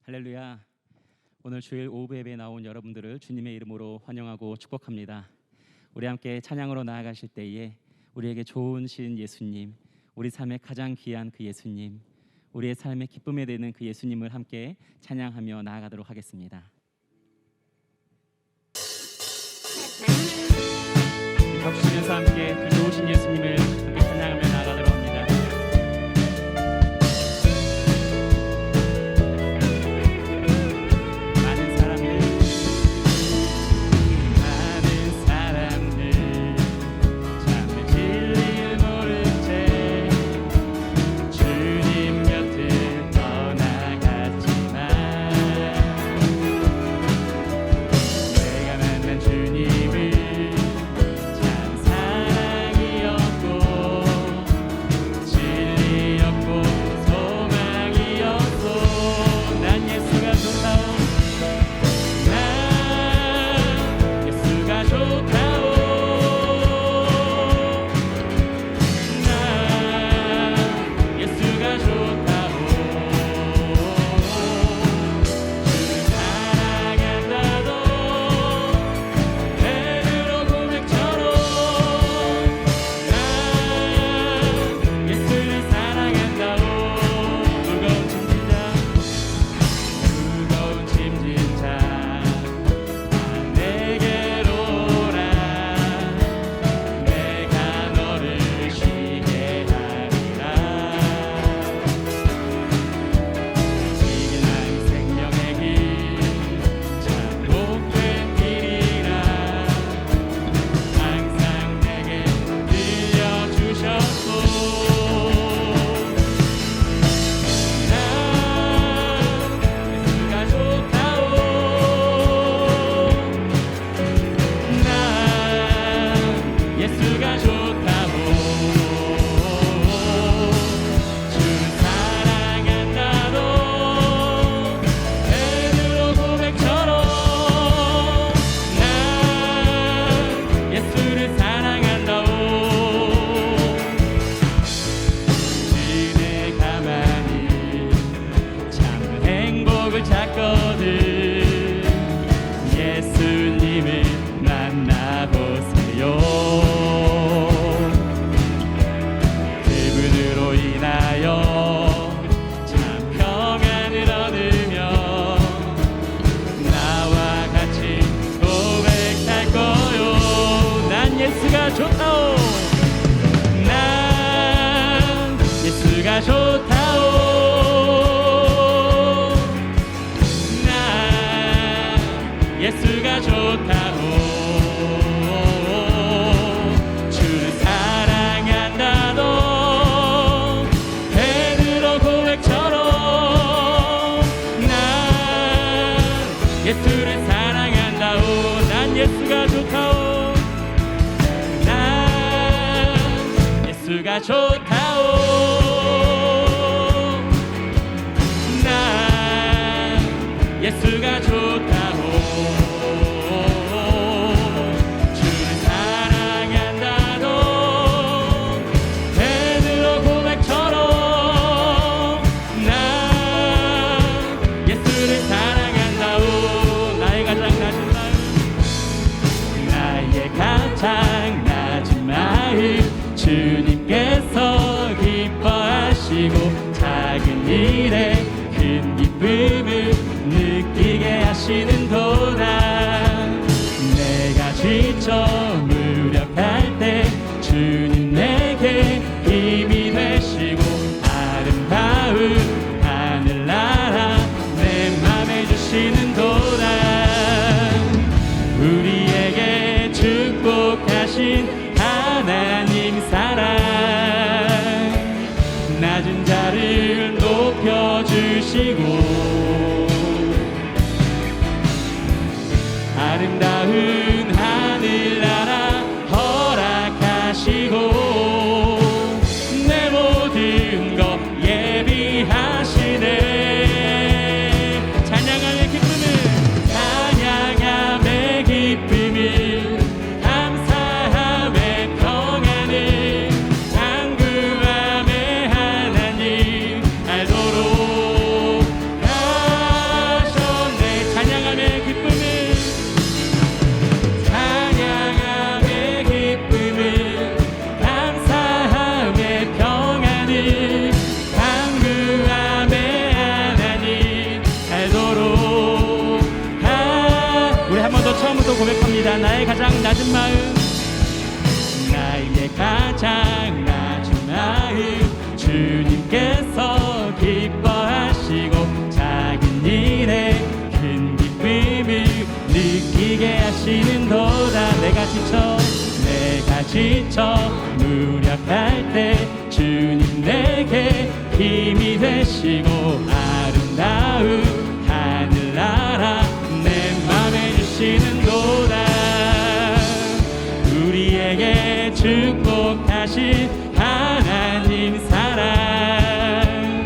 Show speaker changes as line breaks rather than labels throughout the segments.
할렐루야. 오늘 주일 오후 예배에 나온 여러분들을 주님의 이름으로 환영하고 축복합니다. 우리 함께 찬양으로 나아가실 때에 우리에게 좋으신 예수님, 우리 삶에 가장 귀한 그 예수님, 우리의 삶의 기쁨이 되는 그 예수님을 함께 찬양하며 나아가도록 하겠습니다. 박수 치면서 함께 그 좋으신 예수님을 함께 찬양하며 나아가도록 합니다.
예수가 좋다오. 주를 사랑한다도 베드로 고백처럼 난 예수를 사랑한다오. 난 예수가 좋다오. 난 예수가 좋다오. 난 예수가 좋다오. 주님께서 기뻐하시고 작은 일에 큰 기쁨을 느끼게 하시는도다. 내가 지쳐 무력할 때 주님 내게 힘이 되시고 아름다운 하늘나라 내 맘에 주시는도다. 우리에게 축복하신 하나님 사랑 낮은 자를 높여주시고 아름다운 하늘나라 허락하시고 내 모든 것 예비하시네. 찬양함의 기쁨을 찬양함의 기쁨을 낮은 마음, 나의 가장 낮은 마음 주님께서 기뻐하시고 작은 일에 큰 기쁨을 느끼게 하시는도다. 내가 지쳐 무력할 때 주님 내게 힘이 되시고 아름다운 하늘나라 내 맘에 주시는도다. 우리에게 축복하신 하나님 사랑,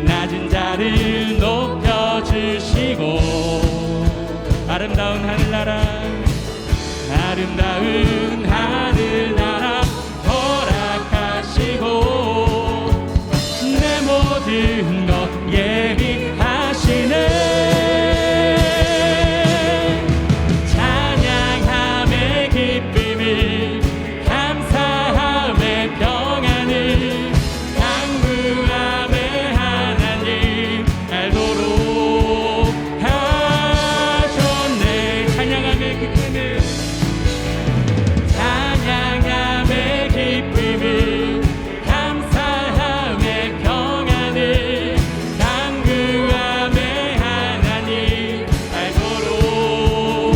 낮은 자를 높여주시고 아름다운 하늘나라, 아름다운 하늘나라 허락하시고 내 모든 것 예비하시네. 찬양함의 기쁨을, 감사함의 평안을, 강구함의 하나님 알도록 하셨네. 찬양함의 기쁨을, 찬양함의 기쁨을, 감사함의 평안을, 강구함의 하나님 알도록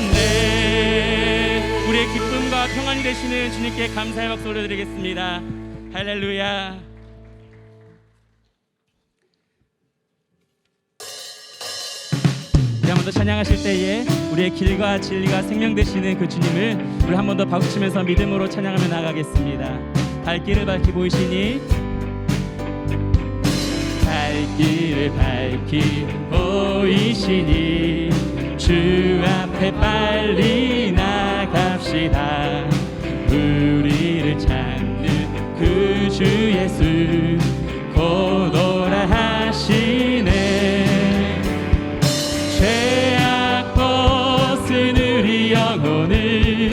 하셨네. 우리의 기쁨과 평안이 되시는 주님께 감사의 박수 올려드리겠습니다. 할렐루야. 우리 한 번 더 찬양하실 때에 우리의 길과 진리가 생명 되시는 그 주님을 우리 한 번 더 박수치면서 믿음으로 찬양하며 나가겠습니다. 발길을 밝히 보이시니, 발길을 밝히 보이시니 주 앞에 빨리 나갑시다. 우리를 찾는 그 주 예수 곧 오라 하시네. 죄악 벗은 우리 영혼을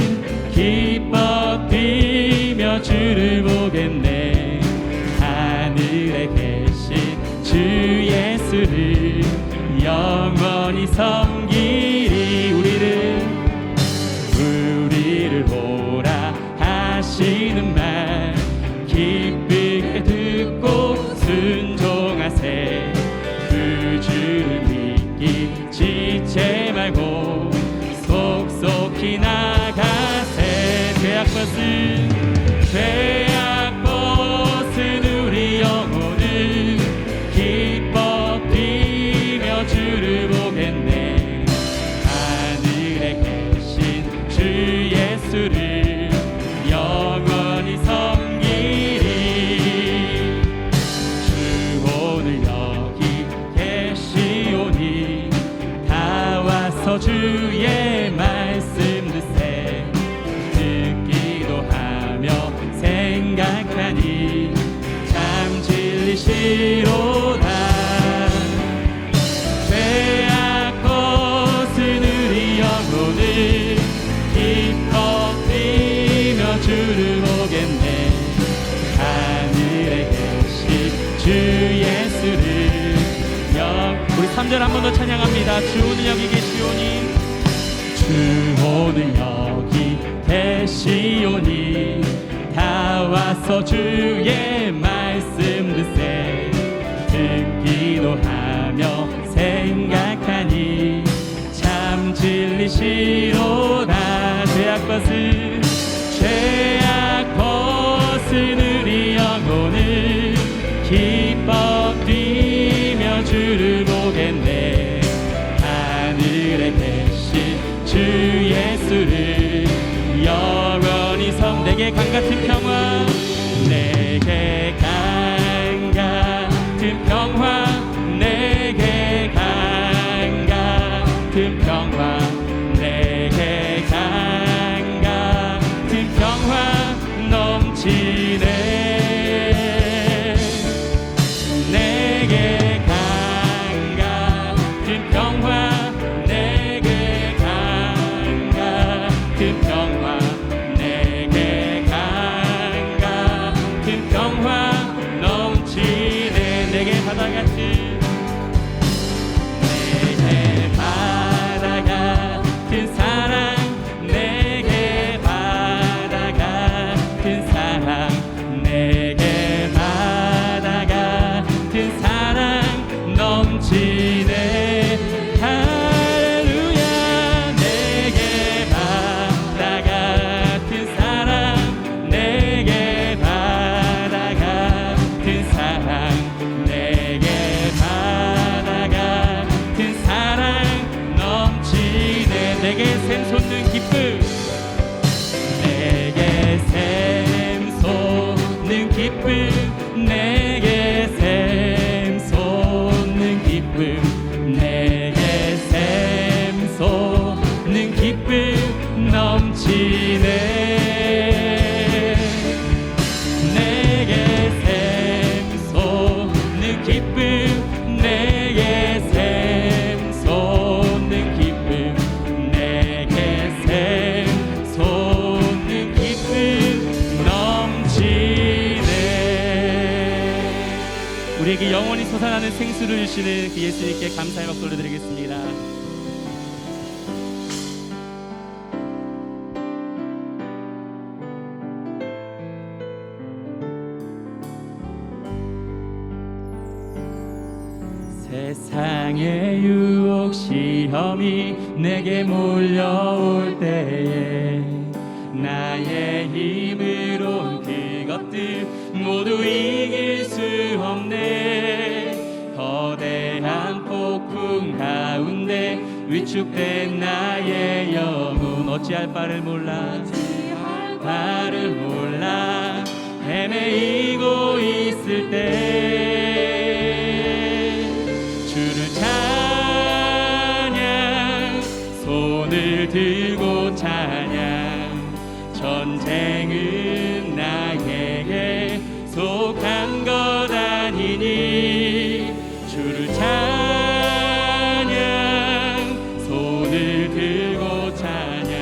기뻐 뛰며 주를 보겠네. 하늘에 계신 주 예수를 영원히 섬기리. 우리를 보라 하시는 말 기쁘게 듣고 순종하세. 그 주를 믿기 지체 말고 속속히 나가세. 죄악 벗은 우리 영혼을 기뻐 뛰며 주를 보겠네. 하늘에 계신 주 예수를 영원히 섬기리. 주 오늘 여기 계시오니 다 와서 주의 말씀 듣세. 듣기도 하며 생각하니 참 진리시로다. 죄악 벗은 우리 영혼을 기뻐 뛰며 주를 보겠네. 하늘에 계신 주 예수를 우리 3절 한 번 더 찬양합니다. 주 오늘 여기 계시오니, 주 오늘 여기 계시오니 다 와서 주의 말씀 듣세. 듣기도 하며 생각하니 참 진리시로다. 죄악 벗은 우리 영혼을 기뻐 뛰며 주를 보겠네. 하늘에 계신 주 예수를 영원히 내게 강같은 평화, 내게 강같은 평화, 내게 강같은 평화, 내게 강같은 평화 넘치네. 내게 강같은 평화, 내게 강같은 평화, 내게 강같은 평화 넘치네. 내게 바다같이, 내게 바다같은
내게 샘솟는 기쁨 내게 샘솟는 기쁨 넘치네 내게 샘솟는 기쁨 내게 샘솟는 기쁨 내게 샘솟는 기쁨 넘치네. 우리에게 영원히 솟아나는 생수를 주시는 그 예수님께 감사의 박수 올려드리겠습니다. 세상의 유혹 시험이 내게 몰려올 때에 나의 힘으론 그것들 모두 이길 수 없네. 거대한 폭풍 가운데 위축된 나의 영혼 어찌할 바를 몰라 헤매이고 있을 때 주를 찬양 손을 들고 찬양 전쟁은 나에게 속한 것 아니니 주를 찬양 손을 들고 찬양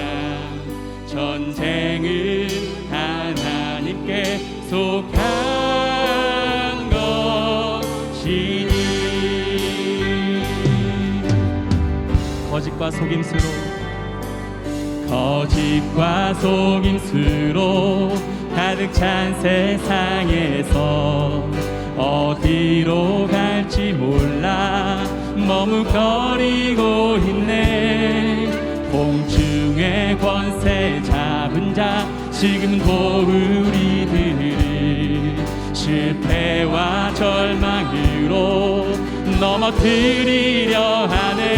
전쟁은 하나님께 속한 것이니 거짓과 속임수로 가득 찬 세상에서 어디로 갈지 몰라 머뭇거리고 있네. 공중의 권세 잡은 자 지금 도우리들을 실패와 절망으로 넘어뜨리려 하네.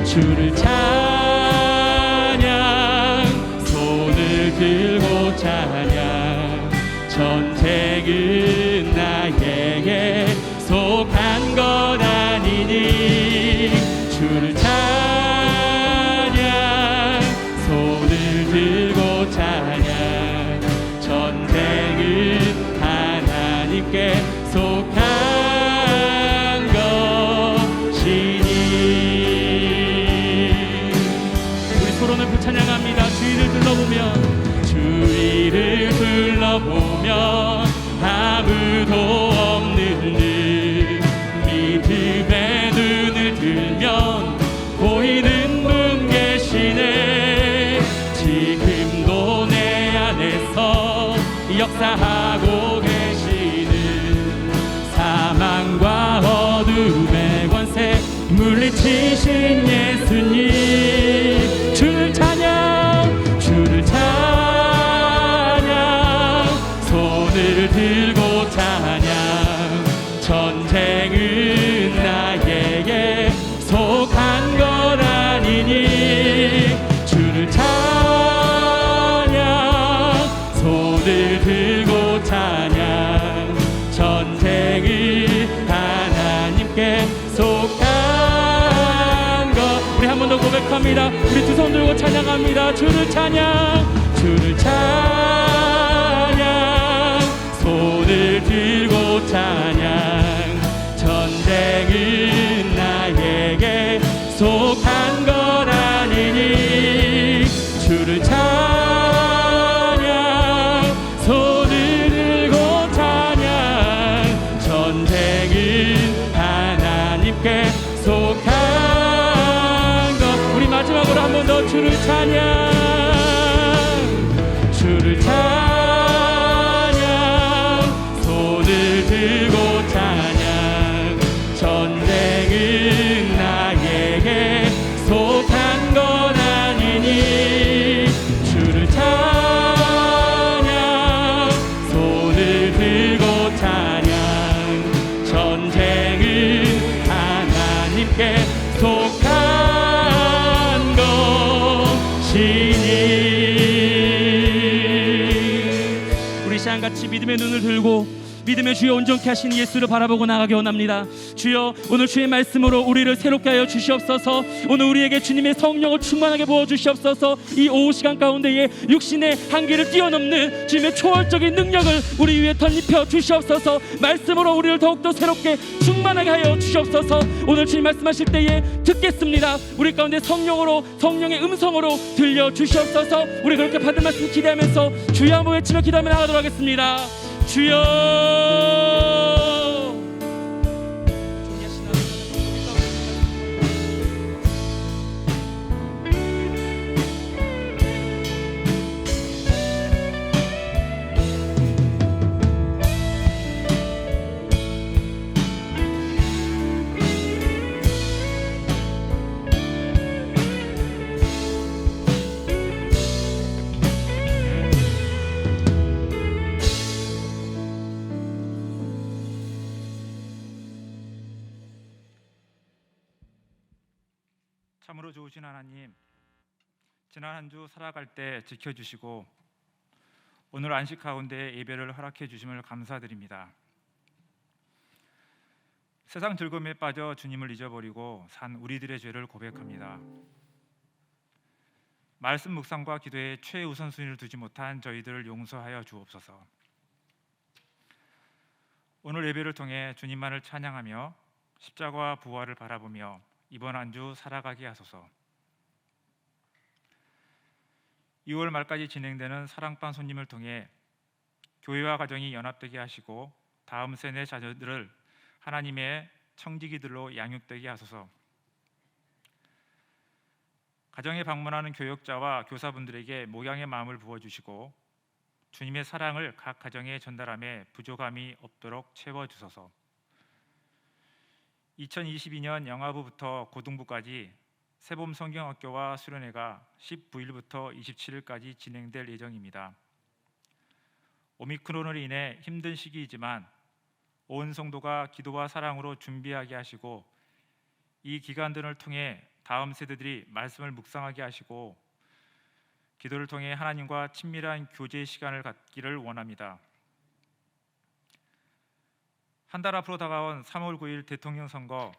주를 찬양 손을 들고 찬양 전쟁은 나에게 속한 것 아니니 주를 찬양 손을 들고 찬양 전쟁은 하나님께 속한 것이니. 우리 서로는 찬양합니다. 주위를 둘러보며 아무도 없는 듯 믿음의 눈을 들면 보이는 분 계시네. 지금도 내 안에서 역사하고 계시는 사망과 어둠의 권세 물리치신 예수님 주를 찬양 손을 들고 찬양 전쟁은 나에게 속한 것 아니니 주를 찬양 손을 들고 찬양 전쟁은 하나님께 속한 것. 우리 한 번 더 고백합니다. 우리 두 손 들고 찬양합니다. 주를 찬양 손을 들고 찬양 전쟁은 나에게 속한 것 아니니 주를 찬양 손을 들고 찬양 전쟁은 하나님께 속한 것. 우리 마지막으로 한 번 더 주를 찬양 손을 들고 찬양 전쟁은 나에게 속한 것 아니니 주를 찬양 손을 들고 찬양 전쟁은 하나님께 속한 것이
시간같이 믿음의 눈을 들고 믿음의 주여 온전케 하신 예수를 바라보고 나가기 원합니다. 주여 오늘 주의 말씀으로 우리를 새롭게 하여 주시옵소서. 오늘 우리에게 주님의 성령을 충만하게 부어주시옵소서. 이 오후 시간 가운데에 육신의 한계를 뛰어넘는 주님의 초월적인 능력을 우리 위에 덧입혀 주시옵소서. 말씀으로 우리를 더욱더 새롭게 충만하게 하여 주시옵소서. 오늘 주님 말씀하실 때에 듣겠습니다. 우리 가운데 성령의 음성으로 들려 주시옵소서. 우리 그렇게 받은 말씀 기대하면서 주여 한번 외치며 기도하며 나가도록 하겠습니다. 주여.
참으로 좋으신 하나님, 지난 한 주 살아갈 때 지켜주시고 오늘 안식 가운데 예배를 허락해 주심을 감사드립니다. 세상 즐거움에 빠져 주님을 잊어버리고 산 우리들의 죄를 고백합니다. 말씀 묵상과 기도에 최우선순위를 두지 못한 저희들을 용서하여 주옵소서. 오늘 예배를 통해 주님만을 찬양하며 십자가와 부활을 바라보며 이번 한 주 살아가게 하소서. 2월 말까지 진행되는 사랑방 손님을 통해 교회와 가정이 연합되게 하시고 다음 세대 자녀들을 하나님의 청지기들로 양육되게 하소서. 가정에 방문하는 교역자와 교사분들에게 목양의 마음을 부어주시고 주님의 사랑을 각 가정에 전달함에 부족함이 없도록 채워주소서. 2022년 영아부부터 고등부까지 새봄 성경학교와 수련회가 19일부터 27일까지 진행될 예정입니다. 오미크론으로 인해 힘든 시기이지만 온 성도가 기도와 사랑으로 준비하게 하시고 이 기간들을 통해 다음 세대들이 말씀을 묵상하게 하시고 기도를 통해 하나님과 친밀한 교제 시간을 갖기를 원합니다. 한 달 앞으로 다가온 3월 9일 대통령 선거,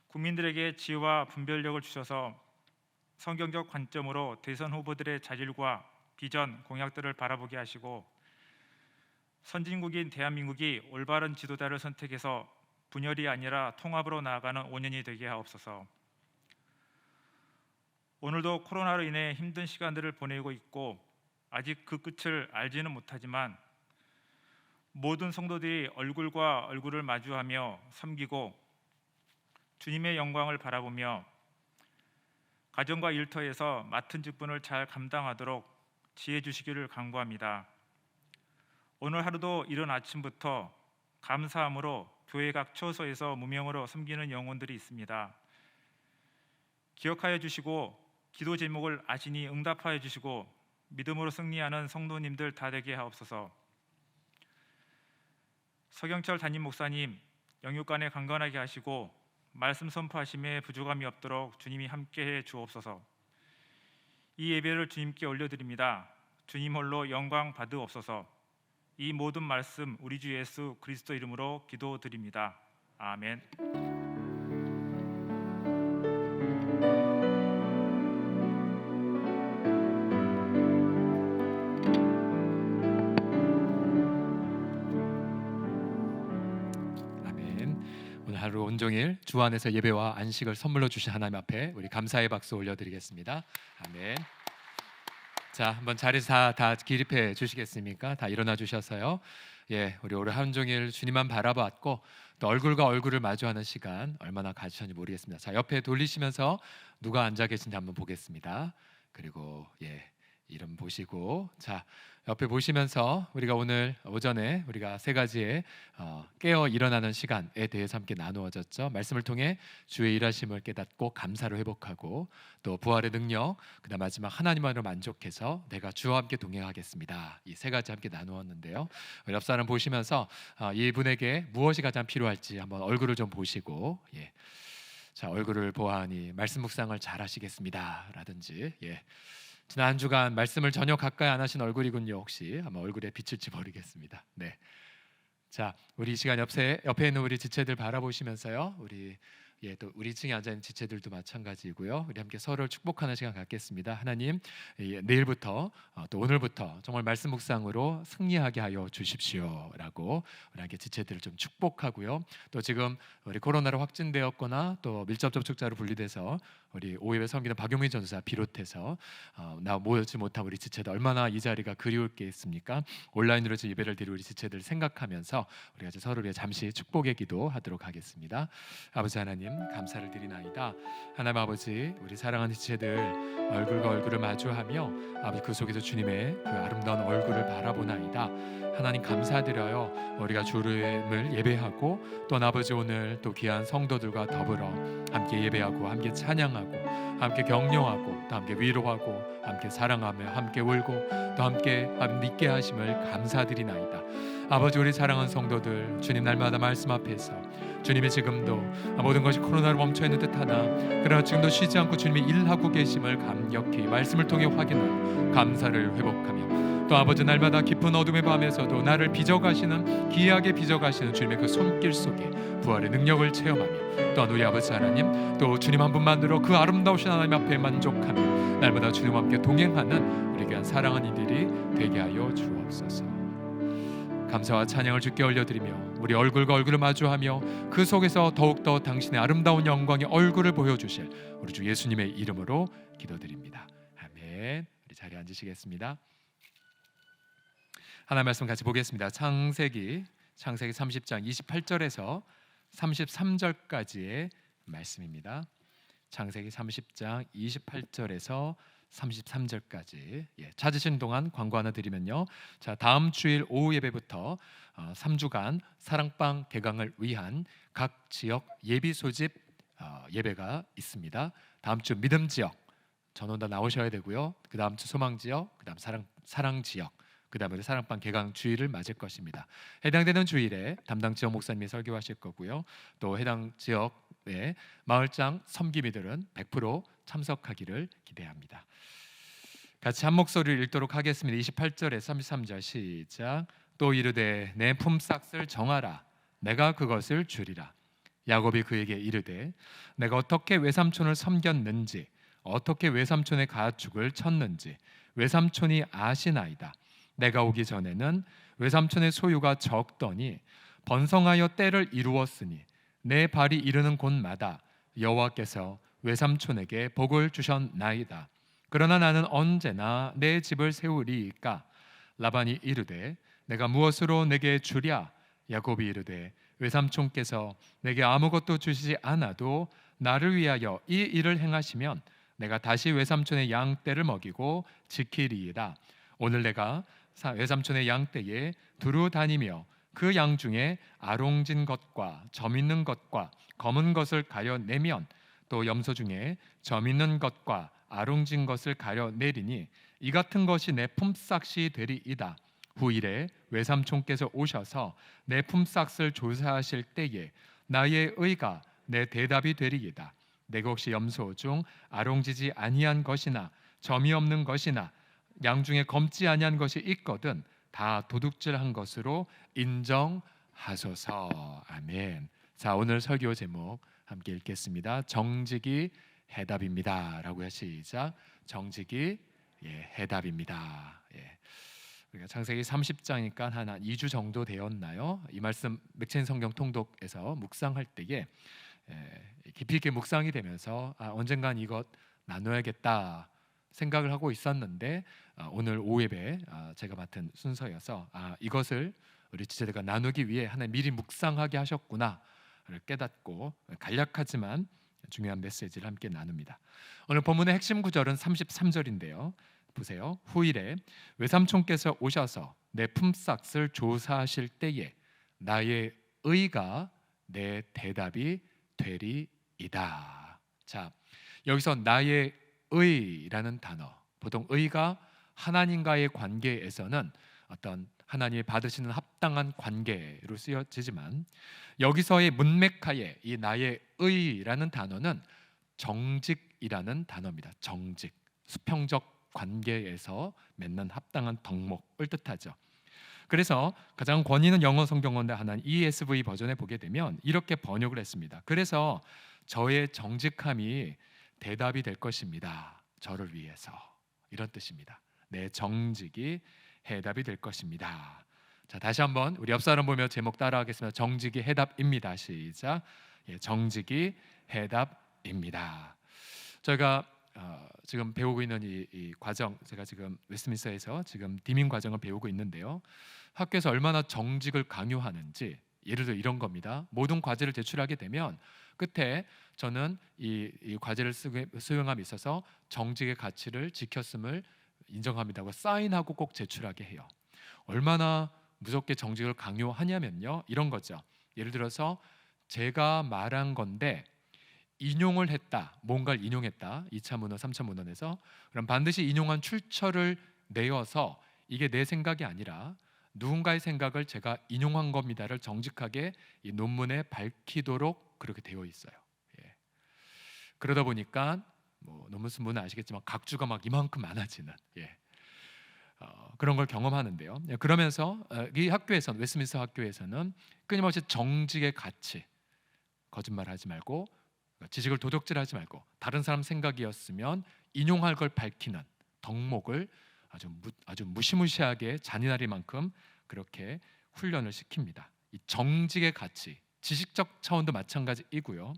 국민들에게 지혜와 분별력을 주셔서 성경적 관점으로 대선 후보들의 자질과 비전, 공약들을 바라보게 하시고 선진국인 대한민국이 올바른 지도자를 선택해서 분열이 아니라 통합으로 나아가는 5년이 되게 하옵소서. 오늘도 코로나로 인해 힘든 시간들을 보내고 있고 아직 그 끝을 알지는 못하지만 모든 성도들이 얼굴과 얼굴을 마주하며 섬기고 주님의 영광을 바라보며 가정과 일터에서 맡은 직분을 잘 감당하도록 지혜 주시기를 간구합니다. 오늘 하루도 이른 아침부터 감사함으로 교회 각 처소에서 무명으로 섬기는 영혼들이 있습니다. 기억하여 주시고 기도 제목을 아시니 응답하여 주시고 믿음으로 승리하는 성도님들 다 되게 하옵소서. 서경철 담임 목사님 영육간에 강건하게 하시고 말씀 선포하심에 부족함이 없도록 주님이 함께해 주옵소서. 이 예배를 주님께 올려드립니다. 주님 홀로 영광 받으옵소서. 이 모든 말씀 우리 주 예수 그리스도 이름으로 기도드립니다. 아멘.
오늘 하루 온종일 주 안에서 예배와 안식을 선물로 주신 하나님 앞에 우리 감사의 박수 올려드리겠습니다. 아멘. 자, 한번 자리에서 다 기립해 주시겠습니까? 다 일어나 주셔서요. 우리 오늘 하루 종일 주님만 바라봤고 또 얼굴과 얼굴을 마주하는 시간 얼마나 가지셨는지 모르겠습니다. 자, 옆에 돌리시면서 누가 앉아 계신지 한번 보겠습니다. 그리고 이름 보시고, 자, 옆에 보시면서 우리가 오늘 오전에 우리가 세 가지의 깨어 일어나는 시간에 대해서 함께 나누어졌죠. 말씀을 통해 주의 일하심을 깨닫고 감사로 회복하고 또 부활의 능력, 그다음 마지막 하나님만으로 만족해서 내가 주와 함께 동행하겠습니다. 이 세 가지 함께 나누었는데요. 옆 사람 보시면서 이분에게 무엇이 가장 필요할지 한번 얼굴을 좀 보시고, 자, 얼굴을 보아하니 말씀 묵상을 잘 하시겠습니다 라든지, 지난 한 주간 말씀을 전혀 가까이 안 하신 얼굴이군요. 혹시 아마 얼굴에 비칠지 모르겠습니다. 네. 자, 우리 이 시간 옆에 있는 우리 지체들 바라보시면서요. 또 우리 층에 앉아 있는 지체들도 마찬가지고요. 우리 함께 서로를 축복하는 시간 갖겠습니다. 하나님, 내일부터 또 오늘부터 정말 말씀 묵상으로 승리하게 하여 주십시오라고 우리 함께 지체들을 좀 축복하고요. 또 지금 우리 코로나로 확진되었거나 또 밀접 접촉자로 분리돼서 우리 오예배 섬기는 박용민 전도사 비롯해서 나 모이지 못한 우리 지체들 얼마나 이 자리가 그리울 게 있습니까? 온라인으로 예배를 드릴 우리 지체들 생각하면서 우리가 서로를 위해 잠시 축복의 기도하도록 하겠습니다. 아버지 하나님, 감사를 드리나이다. 하나님 아버지, 우리 사랑하는 지체들 얼굴과 얼굴을 마주하며 아버지 그 속에서 주님의 그 아름다운 얼굴을 바라보나이다. 하나님 감사드려요. 우리가 주님을 예배하고 또 아버지 오늘 또 귀한 성도들과 더불어 함께 예배하고 함께 찬양하고 함께 격려하고 또 함께 위로하고 함께 사랑하며 함께 울고 또 함께 믿게 하심을 감사드리나이다. 아버지, 우리 사랑하는 성도들 주님 날마다 말씀 앞에서 주님이 지금도 모든 것이 코로나로 멈춰있는 듯하나 그러나 지금도 쉬지 않고 주님이 일하고 계심을 감격히 말씀을 통해 확인하고 감사를 회복하며 또 아버지 날마다 깊은 어둠의 밤에서도 나를 빚어가시는 기이하게 빚어가시는 주님의 그 손길 속에 부활의 능력을 체험하며 또한 우리 아버지 하나님 또 주님 한 분만으로 그 아름다우신 하나님 앞에 만족하며 날마다 주님과 함께 동행하는 우리 귀한 사랑하는 이들이 되게 하여 주옵소서. 감사와 찬양을 주께 올려드리며 우리 얼굴과 얼굴을 마주하며 그 속에서 더욱더 당신의 아름다운 영광의 얼굴을 보여주실 우리 주 예수님의 이름으로 기도드립니다. 아멘. 우리 자리에 앉으시겠습니다. 하나님 말씀 같이 보겠습니다. 창세기 30장 28절에서 33절까지의 말씀입니다. 창세기 30장 28절에서 33절까지 찾으신 동안 광고 하나 드리면요. 자, 다음 주일 오후 예배부터 3주간 사랑방 개강을 위한 각 지역 예비 소집 예배가 있습니다. 다음 주 믿음 지역 전원 다 나오셔야 되고요. 그 다음 주 소망 지역, 그 다음 사랑 지역, 그 다음에 사랑방 개강 주일을 맞을 것입니다. 해당되는 주일에 담당 지역 목사님이 설교하실 거고요. 또 해당 지역의 마을장 섬기미들은 100% 참석하기를 기대합니다. 같이 한 목소리를 읽도록 하겠습니다. 28절에 33절 시작. 또 이르되 내 품삯을 정하라. 내가 그것을 주리라. 야곱이 그에게 이르되 내가 어떻게 외삼촌을 섬겼는지 어떻게 외삼촌의 가축을 쳤는지 외삼촌이 아시나이다. 내가 오기 전에는 외삼촌의 소유가 적더니 번성하여 때를 이루었으니 내 발이 이르는 곳마다 여호와께서 외삼촌에게 복을 주셨나이다. 그러나 나는 언제나 내 집을 세우리이까? 라반이 이르되 내가 무엇으로 내게 주랴? 야곱이 이르되 외삼촌께서 내게 아무것도 주시지 않아도 나를 위하여 이 일을 행하시면 내가 다시 외삼촌의 양떼를 먹이고 지키리이다. 오늘 내가 외삼촌의 양떼에 두루 다니며 그 양 중에 아롱진 것과 점 있는 것과 검은 것을 가려내면 또 염소 중에 점 있는 것과 아롱진 것을 가려내리니 이 같은 것이 내 품삯이 되리이다. 후일에 외삼촌께서 오셔서 내 품삯을 조사하실 때에 나의 의가 내 대답이 되리이다. 내가 혹시 염소 중 아롱지지 아니한 것이나 점이 없는 것이나 양 중에 검지 아니한 것이 있거든 다 도둑질한 것으로 인정하소서. 아멘. 자, 오늘 설교 제목 함께 읽겠습니다. 정직이 해답입니다. 라고 시작. 정직이 해답입니다. 우리가 창세기 30장이니까 한 2주 정도 되었나요? 이 말씀 맥체인 성경 통독에서 묵상할 때에 깊이 있게 묵상이 되면서 언젠간 이것 나눠야겠다 생각을 하고 있었는데 오늘 오후 예배 제가 맡은 순서여서 이것을 우리 지체들과 나누기 위해 하나님 미리 묵상하게 하셨구나를 깨닫고 간략하지만 중요한 메시지를 함께 나눕니다. 오늘 본문의 핵심 구절은 33절인데요. 보세요. 후일에 외삼촌께서 오셔서 내 품삯을 조사하실 때에 나의 의가 내 대답이 되리이다. 자, 여기서 나의 의라는 단어, 보통 의가 하나님과의 관계에서는 어떤 하나님이 받으시는 합당한 관계로 쓰여지지만 여기서의 문맥하에 이 나의 의라는 단어는 정직이라는 단어입니다. 정직, 수평적 관계에서 맺는 합당한 덕목을 뜻하죠. 그래서 가장 권위 있는 영어 성경 가운데 하나는 ESV 버전에 보게 되면 이렇게 번역을 했습니다. 그래서 저의 정직함이 대답이 될 것입니다. 저를 위해서. 이런 뜻입니다. 내 정직이 해답이 될 것입니다. 자, 다시 한번 우리 옆 사람 보며 제목 따라하겠습니다. 정직이 해답입니다. 시작. 예, 정직이 해답입니다. 저희가 지금 배우고 있는 이 과정, 제가 지금 웨스트민스터에서 지금 디밍 과정을 배우고 있는데요. 학교에서 얼마나 정직을 강요하는지, 예를 들어 이런 겁니다. 모든 과제를 제출하게 되면 끝에 저는 이 과제를 수행함에 있어서 정직의 가치를 지켰음을 인정합니다고 사인하고 꼭 제출하게 해요. 얼마나 무섭게 정직을 강요하냐면요, 이런 거죠. 예를 들어서 제가 말한 건데 인용을 했다, 뭔가를 인용했다, 2차 문헌, 3차 문헌에서, 그럼 반드시 인용한 출처를 내어서 이게 내 생각이 아니라 누군가의 생각을 제가 인용한 겁니다를 정직하게 이 논문에 밝히도록 그렇게 되어 있어요. 예. 그러다 보니까 뭐 논문 쓴 분은 아시겠지만 각주가 막 이만큼 많아지는, 예. 그런 걸 경험하는데요. 예, 그러면서 이 학교에서는, 웨스트민스터 학교에서는 끊임없이 정직의 가치, 거짓말하지 말고 지식을 도둑질하지 말고 다른 사람 생각이었으면 인용할 걸 밝히는 덕목을 아주 무시무시하게 잔인하리만큼 그렇게 훈련을 시킵니다. 이 정직의 가치, 지식적 차원도 마찬가지이고요.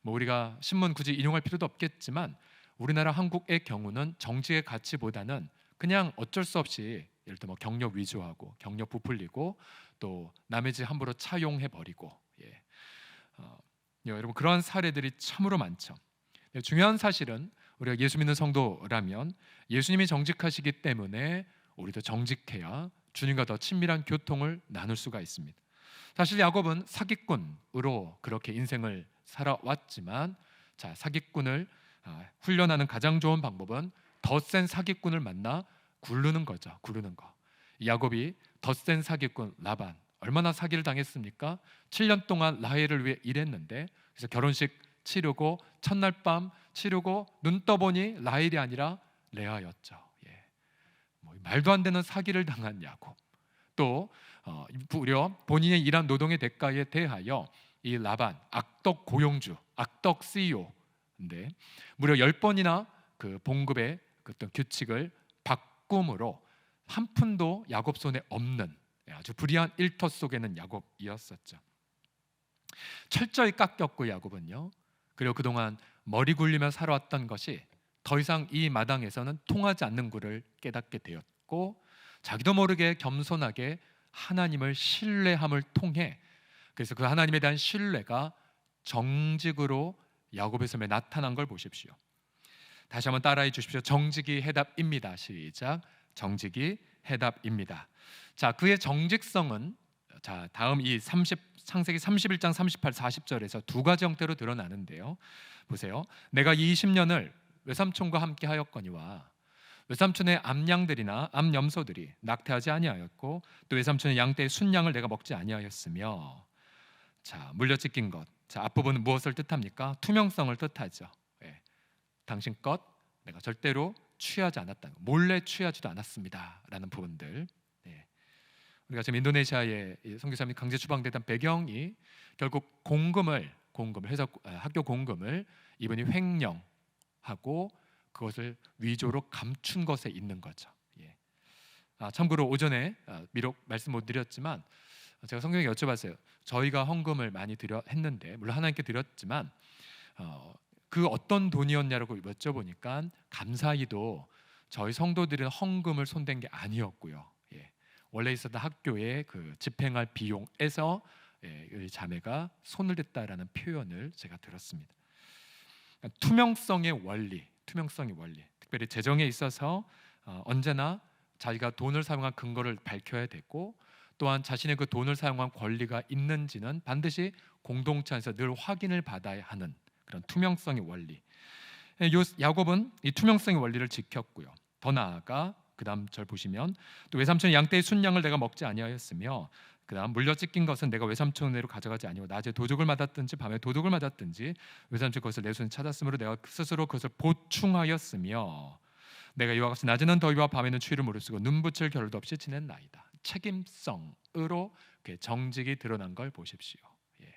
뭐 우리가 신문 굳이 인용할 필요도 없겠지만 우리나라 한국의 경우는 정직의 가치보다는 그냥 어쩔 수 없이 예를 들어 뭐 경력 위조하고 경력 부풀리고 또 남의 집 함부로 차용해 버리고, 예. 여러분 그런 사례들이 참으로 많죠. 중요한 사실은 우리가 예수 믿는 성도라면 예수님이 정직하시기 때문에 우리도 정직해야 주님과 더 친밀한 교통을 나눌 수가 있습니다. 사실 야곱은 사기꾼으로 그렇게 인생을 살아왔지만, 자, 사기꾼을 훈련하는 가장 좋은 방법은 더 센 사기꾼을 만나 굴르는 거죠. 굴르는 거. 야곱이 더 센 사기꾼 라반, 얼마나 사기를 당했습니까? 7년 동안 라헬을 위해 일했는데, 그래서 결혼식 치르고 첫날 밤 치르고 눈 떠보니 라헬이 아니라 레아였죠. 예. 뭐 말도 안 되는 사기를 당한 야곱. 또 무려 본인의 일한 노동의 대가에 대하여 이 라반, 악덕 고용주, 악덕 CEO인데 무려 10번이나 그 봉급의 어떤 규칙을 바꿈으로 한 푼도 야곱 손에 없는 아주 불의한 일터 속에는 야곱이었었죠. 철저히 깎였고 야곱은요. 그리고 그동안 머리 굴리며 살아왔던 것이 더 이상 이 마당에서는 통하지 않는 것을 깨닫게 되었고, 자기도 모르게 겸손하게 하나님을 신뢰함을 통해, 그래서 그 하나님에 대한 신뢰가 정직으로 야곱의 삶에 나타난 걸 보십시오. 다시 한번 따라해 주십시오. 정직이 해답입니다. 시작. 정직이 해답입니다. 자, 그의 정직성은 자, 다음 이 창세기 31장 38, 40절에서 두 가지 형태로 드러나는데요. 보세요. 내가 20년을 외삼촌과 함께 하였거니와 외삼촌의 암양들이나 암염소들이 낙태하지 아니하였고 또 외삼촌의 양떼의 순양을 내가 먹지 아니하였으며. 자, 물려찢긴 것. 자, 앞부분은 무엇을 뜻합니까? 투명성을 뜻하죠. 예. 당신 것 내가 절대로 취하지 않았다. 몰래 취하지도 않았습니다. 라는 부분들. 예. 우리가 지금 인도네시아의 선교사님이 강제 추방되던 배경이 결국 공금을 해서 학교 공금을 이분이 횡령하고 그것을 위조로 감춘 것에 있는 거죠. 예. 참고로 오전에 비록 말씀 못 드렸지만 제가 성경에 여쭤봤어요. 저희가 헌금을 많이 했는데 물론 하나님께 드렸지만 그 어떤 돈이었냐라고 여쭤보니까 감사히도 저희 성도들은 헌금을 손댄 게 아니었고요. 예. 원래 있었던 학교에 그 집행할 비용에서 이 자매가 손을 댔다라는 표현을 제가 들었습니다. 투명성의 원리, 특별히 재정에 있어서 언제나 자기가 돈을 사용한 근거를 밝혀야 되고 또한 자신의 그 돈을 사용한 권리가 있는지는 반드시 공동체 안에서 늘 확인을 받아야 하는 그런 투명성의 원리. 야곱은 이 투명성의 원리를 지켰고요. 더 나아가 그 다음 절 보시면 또 외삼촌의 양떼의 순양을 내가 먹지 아니하였으며 그 다음 물려찢긴 것은 내가 외삼촌으로 가져가지 아니하고 낮에 도둑을 맞았든지 밤에 도둑을 맞았든지 외삼촌 것을 내 손에 찾았으므로 내가 스스로 그것을 보충하였으며. 내가 이와 같이 낮에는 더위와 밤에는 추위를 무릅쓰고 눈붙일 겨를도 없이 지냈나이다. 책임성으로 그의 정직이 드러난 걸 보십시오. 예.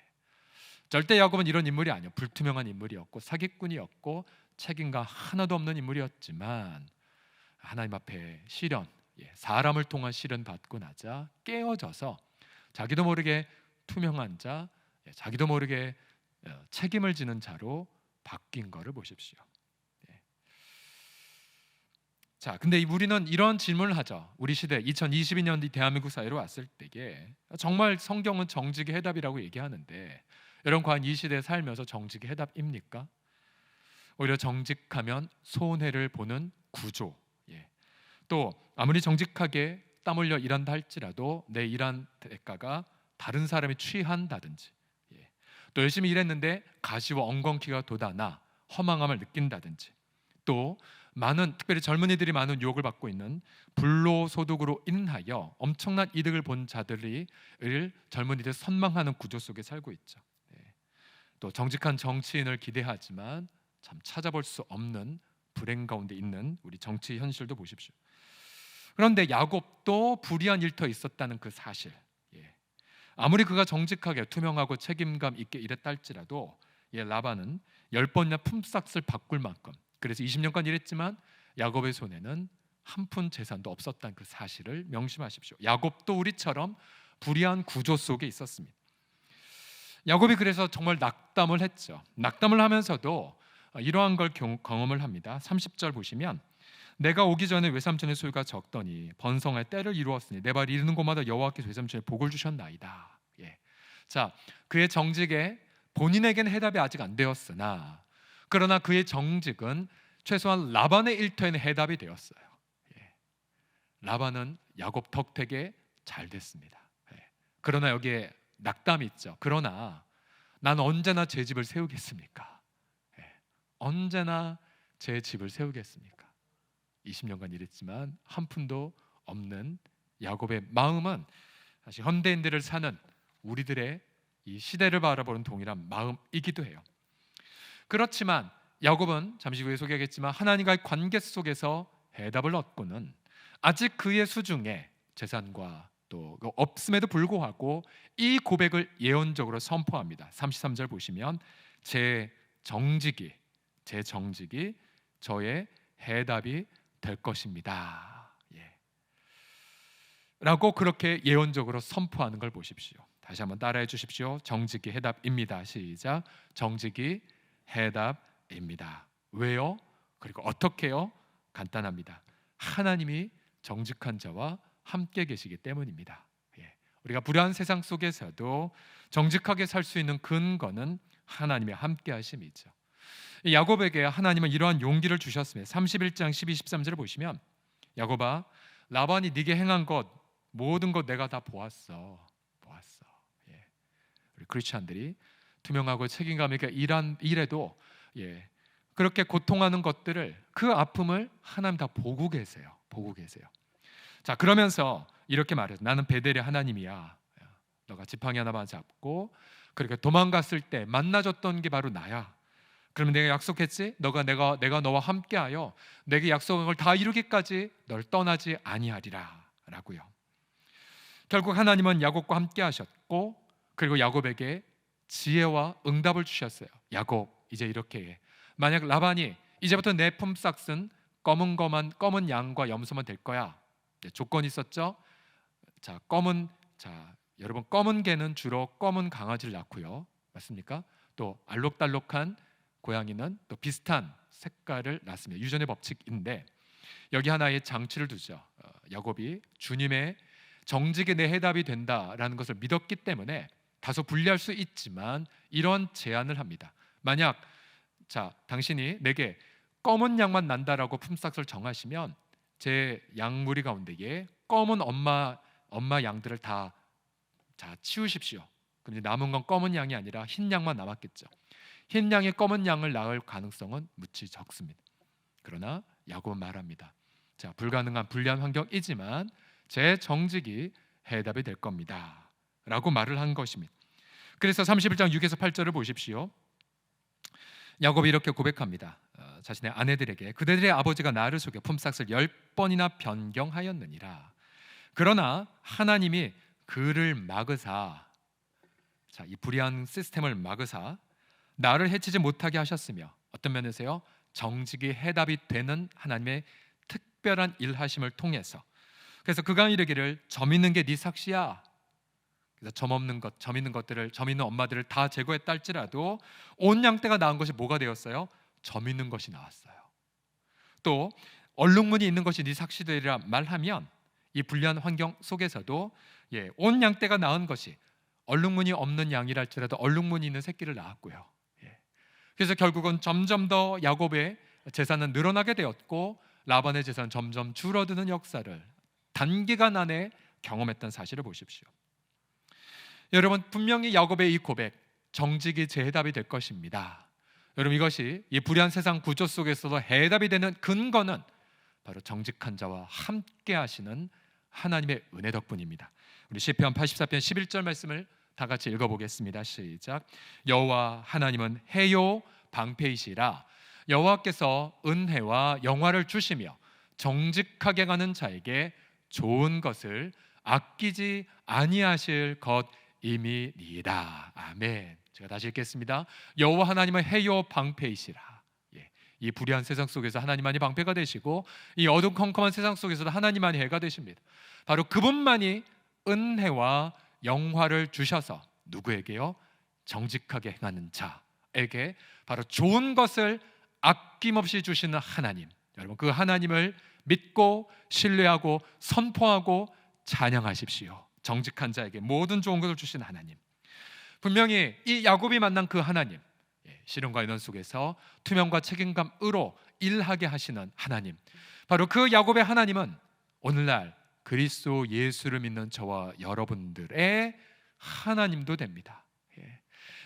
절대 야곱은 이런 인물이 아니에요. 불투명한 인물이었고 사기꾼이었고 책임감 하나도 없는 인물이었지만 하나님 앞에 시련, 사람을 통한 시련 받고 나자 깨어져서 자기도 모르게 투명한 자, 자기도 모르게 책임을 지는 자로 바뀐 것을 보십시오. 자, 근데 우리는 이런 질문을 하죠. 우리 시대 2022년 대한민국 사회로 왔을 때에 정말 성경은 정직의 해답이라고 얘기하는데 여러분 과연 이 시대에 살면서 정직의 해답입니까? 오히려 정직하면 손해를 보는 구조, 또 아무리 정직하게 땀 흘려 일한다 할지라도 내 일한 대가가 다른 사람이 취한다든지, 또 열심히 일했는데 가시와 엉겅퀴가 돋아나 허망함을 느낀다든지, 또 많은 특별히 젊은이들이 많은 유혹을 받고 있는 불로소득으로 인하여 엄청난 이득을 본 자들이 젊은이들 선망하는 구조 속에 살고 있죠. 또 정직한 정치인을 기대하지만 참 찾아볼 수 없는 불행 가운데 있는 우리 정치 현실도 보십시오. 그런데 야곱도 불의한 일터에 있었다는 그 사실, 아무리 그가 정직하게 투명하고 책임감 있게 일했다 할지라도 라반은 10번이나 품삯을 바꿀 만큼, 그래서 20년간 일했지만 야곱의 손에는 한 푼 재산도 없었다는 그 사실을 명심하십시오. 야곱도 우리처럼 불의한 구조 속에 있었습니다. 야곱이 그래서 정말 낙담을 했죠. 낙담을 하면서도 이러한 걸 경험을 합니다. 30절 보시면 내가 오기 전에 외삼촌의 소유가 적더니 번성할 때를 이루었으니 내 발이 이르는 곳마다 여호와께서 외삼촌에 복을 주셨나이다. 자, 그의 정직에 본인에게는 해답이 아직 안 되었으나 그러나 그의 정직은 최소한 라반의 일터에는 해답이 되었어요. 라반은 야곱 덕택에 잘 됐습니다. 그러나 여기에 낙담이 있죠. 그러나 난 언제나 제 집을 세우겠습니까? 언제나 제 집을 세우겠습니까? 20년간 일했지만 한 푼도 없는 야곱의 마음은 사실 현대인들을 사는 우리들의 이 시대를 바라보는 동일한 마음이기도 해요. 그렇지만 야곱은 잠시 후에 소개하겠지만 하나님과의 관계 속에서 해답을 얻고는 아직 그의 수중에 재산과 또 없음에도 불구하고 이 고백을 예언적으로 선포합니다. 33절 보시면 제 정직이 저의 해답이 될 것입니다. 라고 그렇게 예언적으로 선포하는 걸 보십시오. 다시 한번 따라해 주십시오. 정직이 해답입니다. 시작. 정직이 해답입니다. 왜요? 그리고 어떻게요? 간단합니다. 하나님이 정직한 자와 함께 계시기 때문입니다. 우리가 불안한 세상 속에서도 정직하게 살 수 있는 근거는 하나님의 함께 하심이죠. 야곱에게 하나님은 이러한 용기를 주셨습니다. 31장 12, 13절을 보시면 야곱아 라반이 네게 행한 것 모든 것 내가 다 보았어. 우리 크리스찬들이 투명하고 책임감 있게 일해도 그렇게 고통하는 것들을 그 아픔을 하나님 다 보고 계세요. 자, 그러면서 이렇게 말해요. 나는 베델의 하나님이야. 너가 지팡이 하나만 잡고 그렇게 도망갔을 때 만나줬던 게 바로 나야. 그러면 내가 약속했지? 내가 너와 함께하여 내게 약속한 걸 다 이루기까지 널 떠나지 아니하리라 라고요. 결국 하나님은 야곱과 함께 하셨고 그리고 야곱에게 지혜와 응답을 주셨어요. 야곱 이제 이렇게 해. 만약 라반이 이제부터 내 품삯은 검은 양과 염소만 될 거야. 조건이 있었죠. 여러분 검은 개는 주로 검은 강아지를 낳고요. 맞습니까? 또 알록달록한 고양이는 또 비슷한 색깔을 낳습니다. 유전의 법칙인데 여기 하나의 장치를 두죠. 야곱이 주님의 정직이 내 해답이 된다라는 것을 믿었기 때문에 다소 불리할 수 있지만 이런 제안을 합니다. 만약 당신이 내게 검은 양만 난다라고 품삯을 정하시면 제 양무리 가운데에 검은 엄마 양들을 다 치우십시오. 그럼 남은 건 검은 양이 아니라 흰 양만 남았겠죠. 흰 양이 검은 양을 낳을 가능성은 무지 적습니다. 그러나 야곱은 말합니다. 불가능한 불리한 환경이지만 제 정직이 해답이 될 겁니다 라고 말을 한 것입니다. 그래서 31장 6에서 8절을 보십시오. 야곱이 이렇게 고백합니다. 자신의 아내들에게 그들의 아버지가 나를 속여 품삯을 10번이나 변경하였느니라. 그러나 하나님이 그를 막으사, 자, 이 불의한 시스템을 막으사 나를 해치지 못하게 하셨으며, 어떤 면에서요, 정직이 해답이 되는 하나님의 특별한 일하심을 통해서, 그래서 그가 이르기를 점 있는 게 네 삭시야. 그래서 점 없는 것, 점 있는 것들을, 점 있는 엄마들을 다 제거했다 할지라도 온 양떼가 낳은 것이 뭐가 되었어요? 점 있는 것이 나왔어요. 또 얼룩무늬 있는 것이 네 삭시되리라 말하면 이 불리한 환경 속에서도 온 양떼가 낳은 것이 얼룩무늬 없는 양이라 할지라도 얼룩무늬 있는 새끼를 낳았고요. 그래서 결국은 점점 더 야곱의 재산은 늘어나게 되었고 라반의 재산은 점점 줄어드는 역사를 단기간 안에 경험했던 사실을 보십시오. 여러분, 분명히 야곱의 이 고백, 정직이 제 해답이 될 것입니다. 여러분, 이것이 이 불의한 세상 구조 속에서도 해답이 되는 근거는 바로 정직한 자와 함께 하시는 하나님의 은혜 덕분입니다. 우리 시편 84편 11절 말씀을 다 같이 읽어보겠습니다. 시작. 여호와 하나님은 해요 방패이시라. 여호와께서 은혜와 영화를 주시며 정직하게 가는 자에게 좋은 것을 아끼지 아니하실 것임이니이다. 아멘. 제가 다시 읽겠습니다. 여호와 하나님은 해요 방패이시라. 이 불의한 세상 속에서 하나님만이 방패가 되시고 이 어두컴컴한 세상 속에서도 하나님만이 해가 되십니다. 바로 그분만이 은혜와 영화를 주셔서 누구에게요? 정직하게 행하는 자에게 바로 좋은 것을 아낌없이 주시는 하나님. 여러분, 그 하나님을 믿고 신뢰하고 선포하고 찬양하십시오. 정직한 자에게 모든 좋은 것을 주시는 하나님. 분명히 이 야곱이 만난 그 하나님, 시련과 인원 속에서 투명과 책임감으로 일하게 하시는 하나님, 바로 그 야곱의 하나님은 오늘날 그리스도 예수를 믿는 저와 여러분들의 하나님도 됩니다.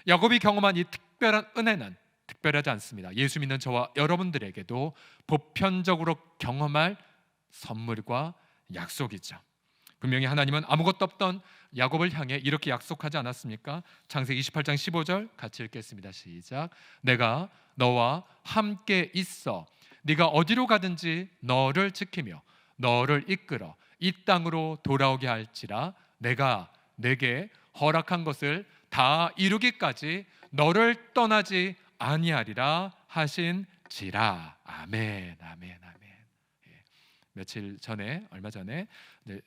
야곱이 경험한 이 특별한 은혜는 특별하지 않습니다. 예수 믿는 저와 여러분들에게도 보편적으로 경험할 선물과 약속이죠. 분명히 하나님은 아무것도 없던 야곱을 향해 이렇게 약속하지 않았습니까? 창세기 28장 15절 같이 읽겠습니다. 시작. 내가 너와 함께 있어 네가 어디로 가든지 너를 지키며 너를 이끌어 이 땅으로 돌아오게 할지라. 내가 내게 허락한 것을 다 이루기까지 너를 떠나지 아니하리라 하신지라. 아멘, 아멘, 아멘. 며칠 전에, 얼마 전에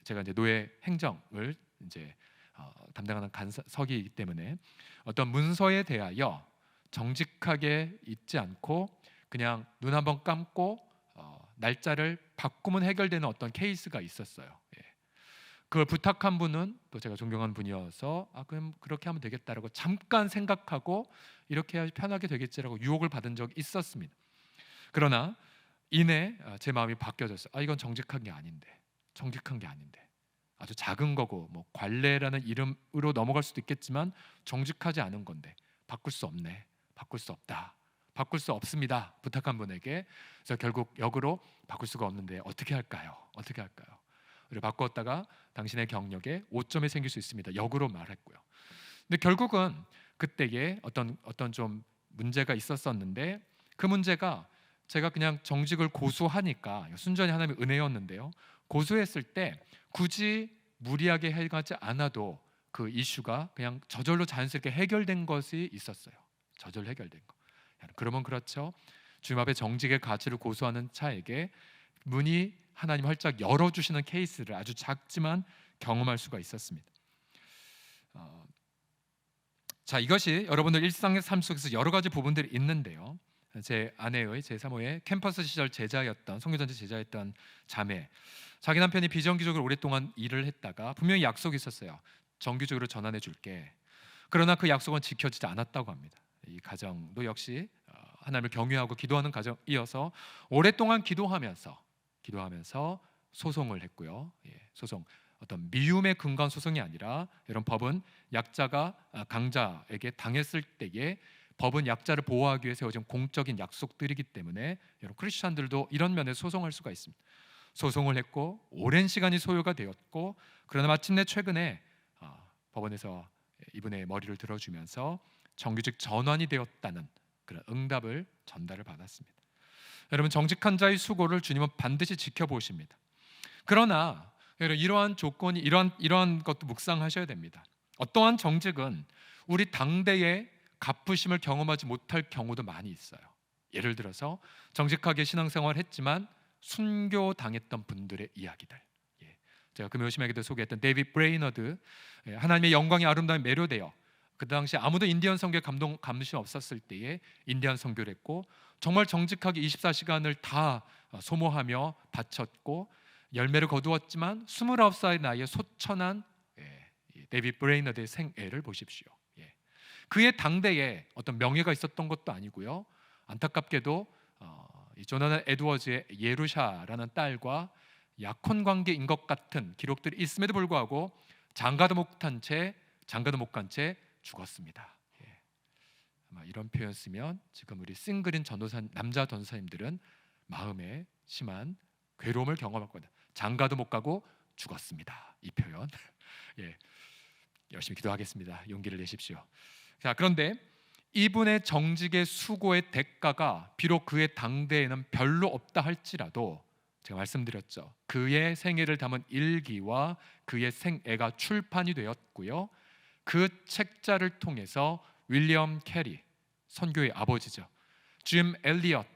제가 이제 노예 행정을 이제 담당하는 간서기이기 때문에 어떤 문서에 대하여 정직하게 있지 않고 그냥 눈 한번 감고 날짜를 바꾸면 해결되는 어떤 케이스가 있었어요. 그걸 부탁한 분은 또 제가 존경하는 분이어서 그럼 그렇게 하면 되겠다라고 잠깐 생각하고 이렇게 해야 편하게 되겠지라고 유혹을 받은 적이 있었습니다. 그러나 이내 제 마음이 바뀌어졌어요. 이건 정직한 게 아닌데, 정직한 게 아닌데, 아주 작은 거고 뭐 관례라는 이름으로 넘어갈 수도 있겠지만 정직하지 않은 건데 바꿀 수 없네, 바꿀 수 없다, 바꿀 수 없습니다. 부탁한 분에게. 그래서 결국 역으로 바꿀 수가 없는데 어떻게 할까요? 어떻게 할까요? 우리 바꾸었다가 당신의 경력에 오점이 생길 수 있습니다. 역으로 말했고요. 근데 결국은 그때에 어떤 좀 문제가 있었었는데 그 문제가 제가 그냥 정직을 고수하니까 순전히 하나님의 은혜였는데요. 고수했을 때 굳이 무리하게 해가지 않아도 그 이슈가 그냥 저절로 자연스럽게 해결된 것이 있었어요. 저절로 해결된 거. 그러면 그렇죠. 주님 앞에 정직의 가치를 고수하는 자에게 문이 하나님 활짝 열어주시는 케이스를 아주 작지만 경험할 수가 있었습니다. 자, 이것이 여러분들 일상의 삶 속에서 여러 가지 부분들이 있는데요. 제 아내의 제3호의 캠퍼스 시절 제자였던 성교전체 제자였던 자매, 자기 남편이 비정규직으로 오랫동안 일을 했다가 분명히 약속이 있었어요. 정규직으로 전환해 줄게. 그러나 그 약속은 지켜지지 않았다고 합니다. 이 가정도 역시 하나님을 경외하고 기도하는 가정이어서 오랫동안 기도하면서 소송을 했고요. 소송, 어떤 미움에 근거한 소송이 아니라 이런 법은 약자가 강자에게 당했을 때에 법은 약자를 보호하기 위해 세워진 공적인 약속들이기 때문에 여러분 크리스천들도 이런 면에 소송할 수가 있습니다. 소송을 했고 오랜 시간이 소요가 되었고 그러나 마침내 최근에 법원에서 이분의 머리를 들어주면서 정규직 전환이 되었다는 그런 응답을 전달을 받았습니다. 여러분 정직한 자의 수고를 주님은 반드시 지켜보십니다. 그러나 여러분 이러한 조건이 이러한 것도 묵상하셔야 됩니다. 어떠한 정직은 우리 당대의 갚으심을 경험하지 못할 경우도 많이 있어요. 예를 들어서 정직하게 신앙생활을 했지만 순교당했던 분들의 이야기들. 제가 금요 심야기도 소개했던 데이빗 브레이너드, 하나님의 영광이 아름다움에 매료되어 그 당시 아무도 인디언 선교에 감동이 없었을 때에 인디언 선교를 했고 정말 정직하게 24시간을 다 소모하며 바쳤고 열매를 거두었지만 29살 나이에 소천한 데이빗 브레이너드의 생애를 보십시오. 그의 당대에 어떤 명예가 있었던 것도 아니고요. 안타깝게도 이 조나단 에드워즈의 예루샤라는 딸과 약혼 관계인 것 같은 기록들이 있음에도 불구하고 장가도 못 간 채 죽었습니다. 아마 이런 표현 쓰면 지금 우리 싱글인 남자 전도사님들은 마음에 심한 괴로움을 경험할 거다. 장가도 못 가고 죽었습니다. 이 표현. 열심히 기도하겠습니다. 용기를 내십시오. 자, 그런데 이분의 정직의 수고의 대가가 비록 그의 당대에는 별로 없다 할지라도 제가 말씀드렸죠. 그의 생애를 담은 일기와 그의 생애가 출판이 되었고요. 그 책자를 통해서 윌리엄 캐리, 선교의 아버지죠, 짐 엘리엇,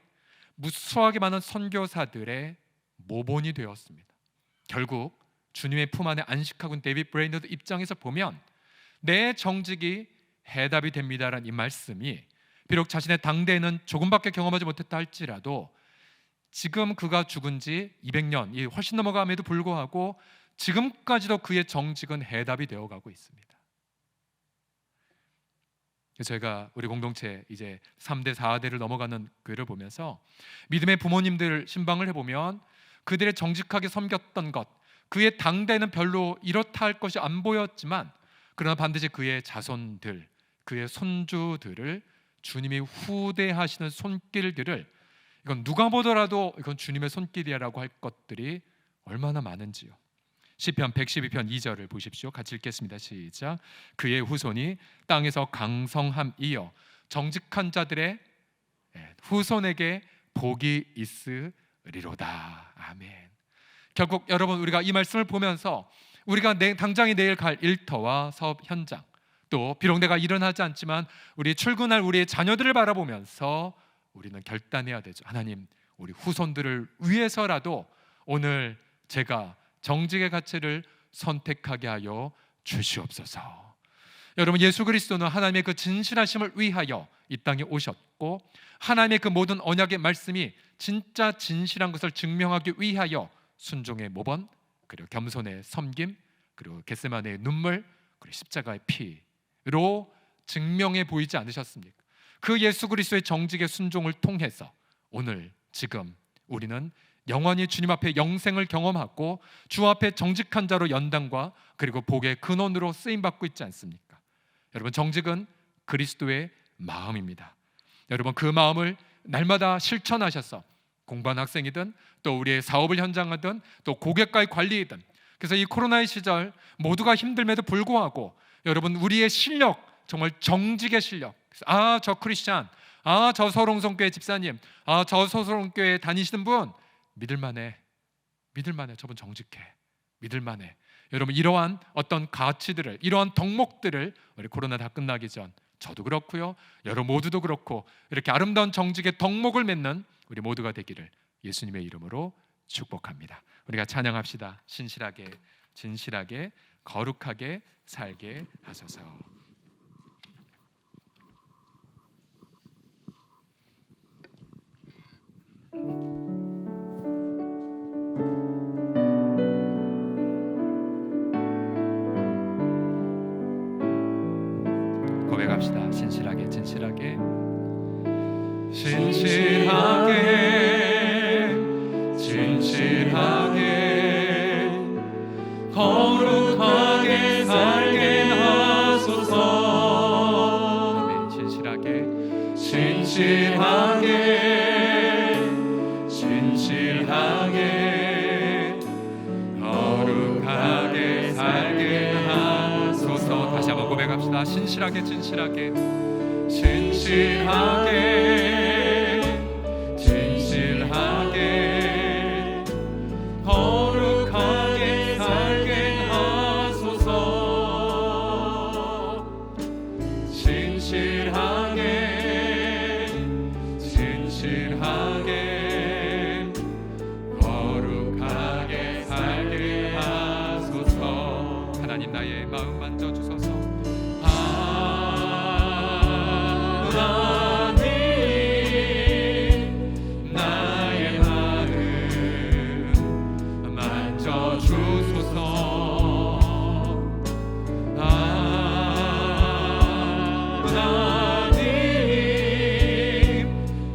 무수하게 많은 선교사들의 모본이 되었습니다. 결국 주님의 품 안에 안식하고 있는 데이빗 브레이너드 입장에서 보면 내 정직이 해답이 됩니다라는 이 말씀이 비록 자신의 당대에는 조금밖에 경험하지 못했다 할지라도 지금 그가 죽은 지 200년 훨씬 넘어감에도 불구하고 지금까지도 그의 정직은 해답이 되어가고 있습니다. 저희가 우리 공동체 이제 3대 4대를 넘어가는 교회를 보면서 믿음의 부모님들 신방을 해보면 그들의 정직하게 섬겼던 것, 그의 당대는 별로 이렇다 할 것이 안 보였지만 그러나 반드시 그의 자손들, 그의 손주들을 주님이 후대하시는 손길들을, 이건 누가 보더라도 이건 주님의 손길이라고 할 것들이 얼마나 많은지요. 시편 112편 2절을 보십시오. 같이 읽겠습니다. 시작. 그의 후손이 땅에서 강성함이여 정직한 자들의 후손에게 복이 있으리로다. 아멘. 결국 여러분 우리가 이 말씀을 보면서 우리가 당장에 내일 갈 일터와 사업 현장, 또 비록 내가 일어나지 않지만 우리 출근할 우리의 자녀들을 바라보면서 우리는 결단해야 되죠. 하나님, 우리 후손들을 위해서라도 오늘 제가 정직의 가치를 선택하게 하여 주시옵소서. 여러분, 예수 그리스도는 하나님의 그 진실하심을 위하여 이 땅에 오셨고 하나님의 그 모든 언약의 말씀이 진짜 진실한 것을 증명하기 위하여 순종의 모범, 그리고 겸손의 섬김, 그리고 겟세마네의 눈물, 그리고 십자가의 피로 증명해 보이지 않으셨습니까? 그 예수 그리스도의 정직의 순종을 통해서 오늘 지금 우리는 영원히 주님 앞에 영생을 경험하고 주 앞에 정직한 자로 연단과 그리고 복의 근원으로 쓰임받고 있지 않습니까? 여러분, 정직은 그리스도의 마음입니다. 여러분, 그 마음을 날마다 실천하셔서 공부하는 학생이든 또 우리의 사업을 현장하든 또 고객과의 관리이든, 그래서 이 코로나의 시절 모두가 힘듦에도 불구하고 여러분, 우리의 실력, 정말 정직의 실력, 저 크리스찬, 저 서롱성교회 집사님, 저 서롱교회 다니시는 분 믿을만해, 저분 정직해, 믿을만해. 여러분, 이러한 어떤 가치들을, 이러한 덕목들을 우리 코로나 다 끝나기 전 저도 그렇고요, 여러분 모두도 그렇고 이렇게 아름다운 정직의 덕목을 맺는 우리 모두가 되기를 예수님의 이름으로 축복합니다. 우리가 찬양합시다. 신실하게, 진실하게, 거룩하게 살게 하소서. 고백합시다. 신실하게, 진실하게, 진실하게, 진실하게, 거룩하게 살게 하소서. 아멘. 진실하게, 진실하게, 진실하게, 거룩하게 살게 하소서. 다시 한번 고백합시다. 신실하게, 진실하게, 진실하게, 진실하게, 진실하게 거룩하게 살게 하소서. 하나님 나의 마음 만져주소서. 하나님 나의 마음 만져주소서. 하나님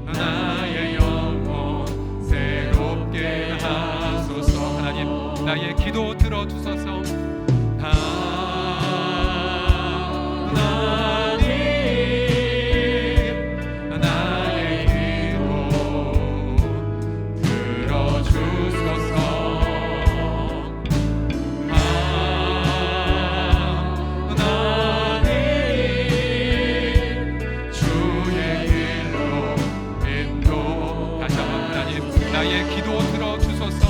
나의 영혼 새롭게 하소서. 하나님 나의 기도 들어주소서. 나의 기도 들어주소서.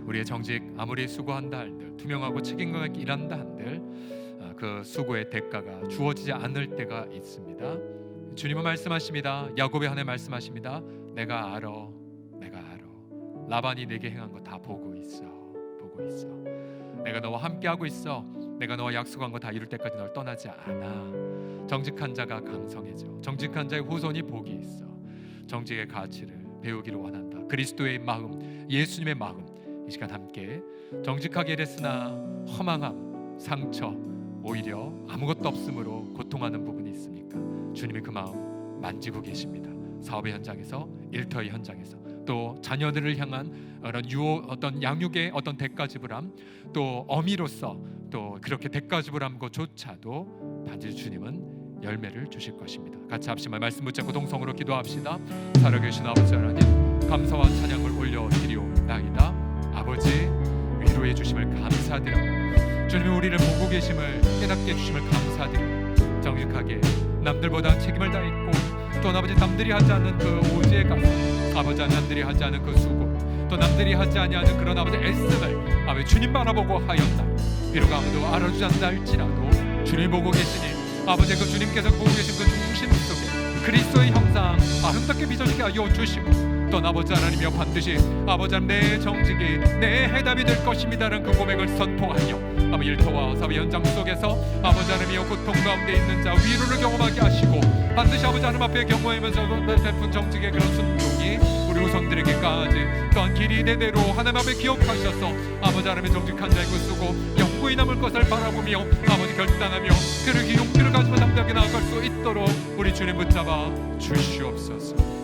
우리의 정직 아무리 수고한다 한들, 투명하고 책임감 있게 일한다 한들 그 수고의 대가가 주어지지 않을 때가 있습니다. 주님은 말씀하십니다. 야곱의 하나님 말씀하십니다. 내가 알아. 라반이 내게 행한 거 다 보고 있어. 내가 너와 함께하고 있어. 내가 너와 약속한 거 다 이룰 때까지 널 떠나지 않아. 정직한 자가 강성해져. 정직한 자의 후손이 복이 있어. 정직의 가치를 배우기를 원한다. 그리스도의 마음, 예수님의 마음, 이 시간 함께 정직하게 일했으나 허망함, 상처, 오히려 아무것도 없음으로 고통하는 부분이 있습니까? 주님이 그 마음 만지고 계십니다. 사업의 현장에서, 일터의 현장에서, 또 자녀들을 향한 어떤 양육의 어떤 대가 지불함, 또 어미로서 또 그렇게 대가 지불함 것조차도 반드시 주님은 열매를 주실 것입니다. 같이 합시다. 말씀 붙잡고 동성으로 기도합시다. 살아계신 아버지 하나님, 감사와 찬양을 올려드리옵나이다. 아버지, 위로해 주심을 감사드려. 주님이 우리를 보고 계심을 깨닫게 해주심을 감사드려. 정직하게 남들보다 책임을 다했고, 또 아버지 남들이 하지 않는 그 오지의 가슴, 아버지 남들이 하지 않은 그 수고, 또 남들이 하지 아니하는 그런 아버지 애씀을 아버지 주님 바라보고 하였다. 비록 아무도 알아주지 않는다 할지라도 주님 보고 계시니 아버지 그 주님께서 보고 계신 그 중심 속에 그리스도의 형상 아름답게 빚어지게 하여 주시고, 또 아버지 하나님이여 반드시 아버지 하나님 내 정직이 내 해답이 될 것입니다라는 그 고백을 선포하며 아버지 일터와 사회 현장 속에서 아버지 하나님이여 고통 가운데 있는 자 위로를 경험하게 하시고, 반드시 아버지 하나님 앞에 경험하면서 베푼 정직의 그런 순종이 우리 후손들에게까지 또한 길이 대대로 하나님 앞에 기억하셔서 아버지 하나님의 정직한 자의 그 쓰고 영구히 남을 것을 바라보며 아버지 결단하며 그를 용기를 가지고 담대하게 나아갈 수 있도록 우리 주님 붙잡아 주시옵소서.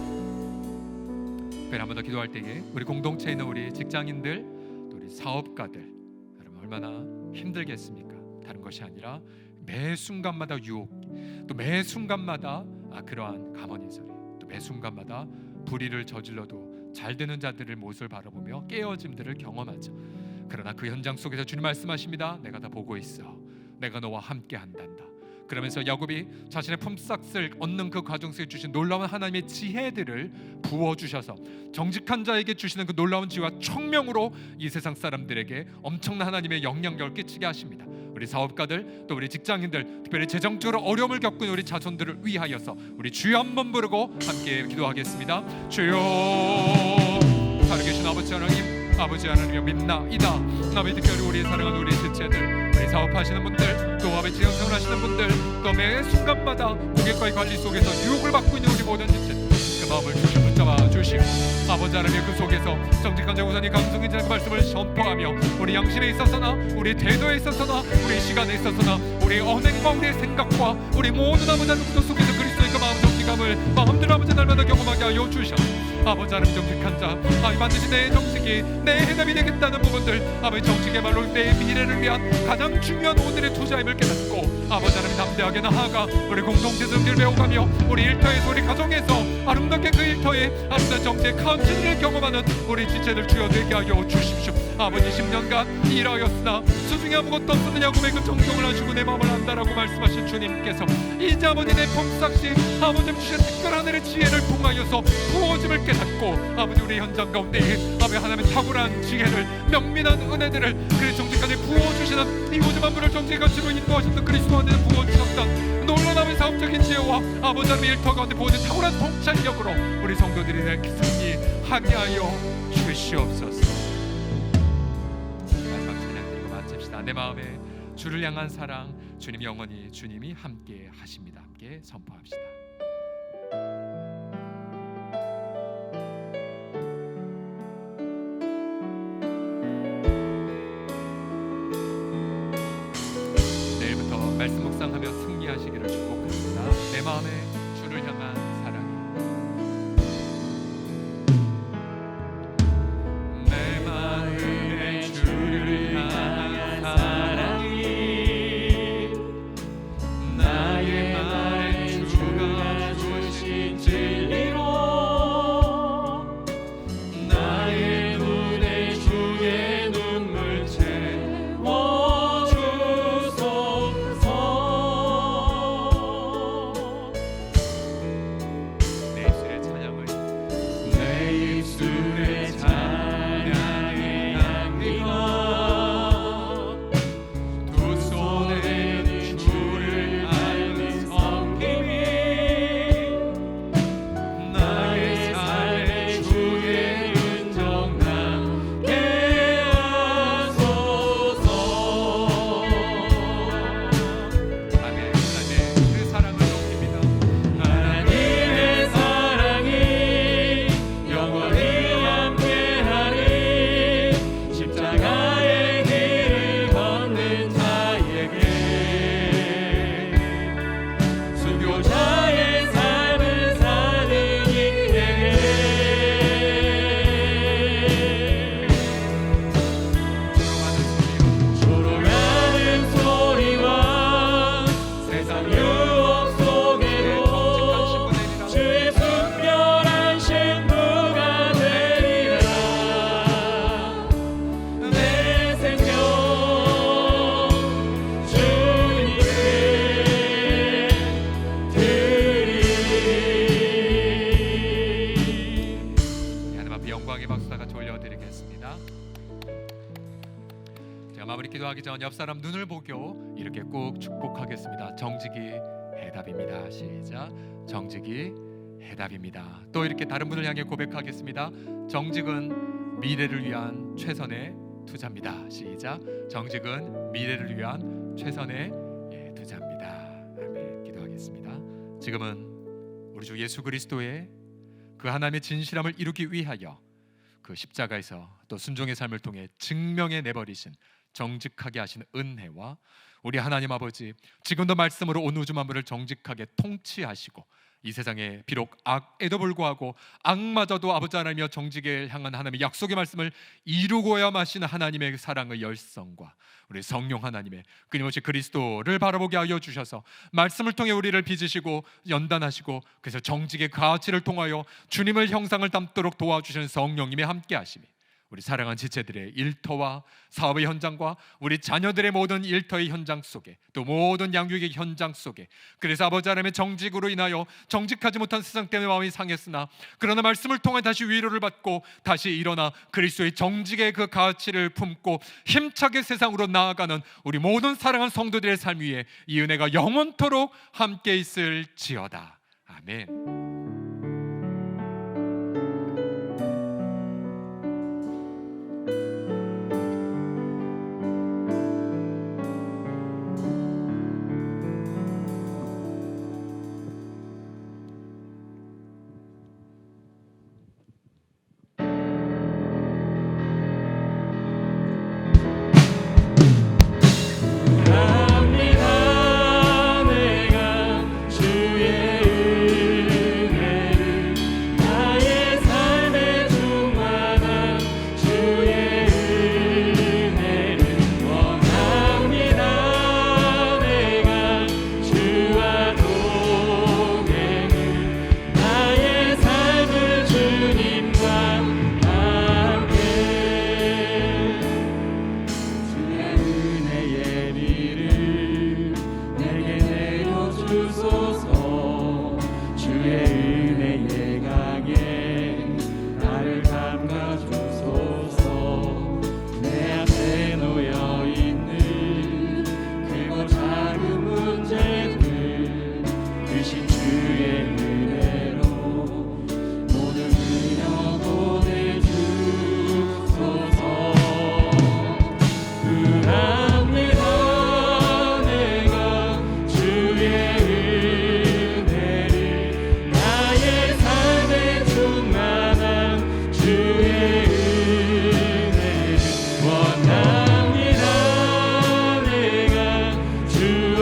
한 번 더 기도할 때에 우리 공동체에 있는 우리 직장인들, 또 우리 사업가들, 여러분 얼마나 힘들겠습니까? 다른 것이 아니라 매 순간마다 유혹, 또 매 순간마다 그러한 가만히 소리, 또 매 순간마다 불의를 저질러도 잘 되는 자들의 모습을 바라보며 깨어짐들을 경험하죠. 그러나 그 현장 속에서 주님 말씀하십니다. 내가 다 보고 있어. 내가 너와 함께 한단다. 그러면서 야곱이 자신의 품삯을 얻는 그 과정 속에 주신 놀라운 하나님의 지혜들을 부어주셔서 정직한 자에게 주시는 그 놀라운 지혜와 청명으로 이 세상 사람들에게 엄청난 하나님의 영향력을 끼치게 하십니다. 우리 사업가들, 또 우리 직장인들, 특별히 재정적으로 어려움을 겪은 우리 자손들을 위하여서 우리 주여 한번 부르고 함께 기도하겠습니다. 주여, 살아계신 아버지 하나님, 아버지 하나님이여 믿나이다. 아버지 특별히 우리 사랑하는 우리 지체들, 우리 사업하시는 분들, 또 아버지 지역생활 하시는 분들, 또 매 순간마다 고객과의 관리 속에서 유혹을 받고 있는 우리 모든 지체들, 그 마음을 주시 붙잡아 주시고 아버지 하나님 그 속에서 정직한 자 우선이 강성인자의 그 말씀을 선포하며 우리 양심에 있어서나 우리 태도에 있어서나 우리 시간에 있어서나 우리 언행과 우리의 생각과 우리 모든 아버지 하나님 구도 속에서 그리스도의 그 마음 정직함을 마음대로 아버지 날마다 경험하게 하여 주셔. 아버지 하나님 정직한 자, 반드시 내 정직이 내 해답이 되겠다는 부분들, 아버지 정직의 말로 내 미래를 위한 가장 중요한 오늘의 투자임을 깨닫고 아버지 하나님 담대하게 나아가 우리 공동체 성질을 배워가며 우리 일터에서 우리 가정에서 아름답게 그 일터에 아름다운 정체의 감진을 경험하는 우리 지체들 주여 되게 하여 주십시오. 아버지 10년간 일하였으나 수중에 아무것도 없었는 야곱의 그 정성을 하시고 내 마음을 안다라고 말씀하신 주님께서 이제 아버지 내 품삯이 아버지 주신 특별한 하늘의 지혜를 통하여서 부어짐을 깨닫고 아버지 우리 현장 가운데 아버지 하나님의 탁월한 지혜를 명민한 은혜들을 그 정직까지 부어주시는 이곳의 만물을 정직의 가치로 인도하셨던 그리스도 안에서 부어주셨던 놀라운 사업적인 지혜와 아버지 하나님의 일터 가운데 부어진 탁월한 통찰력으로 우리 성도들이 내 승리하게 하여 주시옵소서. 마지막 찬양 드리고 마칩시다. 내 마음에 주를 향한 사랑, 주님 영원히 주님이 함께 하십니다. 함께 선포합시다. 내일부터 말씀 묵상하며 승리하시기를 축복합니다. 내 마음에 주를 향한 사랑이, 내 마음에 주를 향한 사랑이 나의 말에 주가 주신 진리로 나의 눈에 주의 눈물 채워주소서. 내 입술의 찬양을 내 입술의 찬양의 향기가 두 손에 주를 앓는 섬김이 나의 삶에 주의 은정 나게 하소서. 아멘. 하나님의 그 사랑을 높입니다. 하나님의 사랑이 영원히 함께하리. 십자가의 길을 걷는 자에게 순교자의 삶을 사는 이에게 조롱하는 소리와 세상 유혹 속에도 주의 순결한 신부가 되리라. 내 생명 주님께 드리리. 하나님 앞에 영광의 박수 다 같이 올려드리겠습니다. 제가 마무리 기도하기 전 옆 사람 눈을 보고 이렇게 꼭 축복하겠습니다. 정직이 해답입니다. 시작. 정직이 해답입니다. 또 이렇게 다른 분을 향해 고백하겠습니다. 정직은 미래를 위한 최선의 투자입니다. 시작. 정직은 미래를 위한 최선의 투자입니다. 아멘. 기도하겠습니다. 지금은 우리 주 예수 그리스도의 그 하나님의 진실함을 이루기 위하여 그 십자가에서 또 순종의 삶을 통해 증명해 내버리신 정직하게 하신 은혜와 우리 하나님 아버지 지금도 말씀으로 온 우주 만물을 정직하게 통치하시고 이 세상에 비록 악에도 불구하고 악마저도 아버지 하나님이여 정직에 향한 하나님의 약속의 말씀을 이루고야 마시는 하나님의 사랑의 열성과 우리 성령 하나님의 끊임없이 그리스도를 바라보게 하여 주셔서 말씀을 통해 우리를 빚으시고 연단하시고 그래서 정직의 가치를 통하여 주님을 형상을 담도록 도와주시는 성령님의 함께 하심이 우리 사랑하는 지체들의 일터와 사업의 현장과 우리 자녀들의 모든 일터의 현장 속에 또 모든 양육의 현장 속에 그래서 아버지 하나님의 정직으로 인하여 정직하지 못한 세상 때문에 마음이 상했으나 그러나 말씀을 통해 다시 위로를 받고 다시 일어나 그리스도의 정직의 그 가치를 품고 힘차게 세상으로 나아가는 우리 모든 사랑하는 성도들의 삶 위에 이 은혜가 영원토록 함께 있을지어다. 아멘.
내가 주의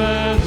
이름은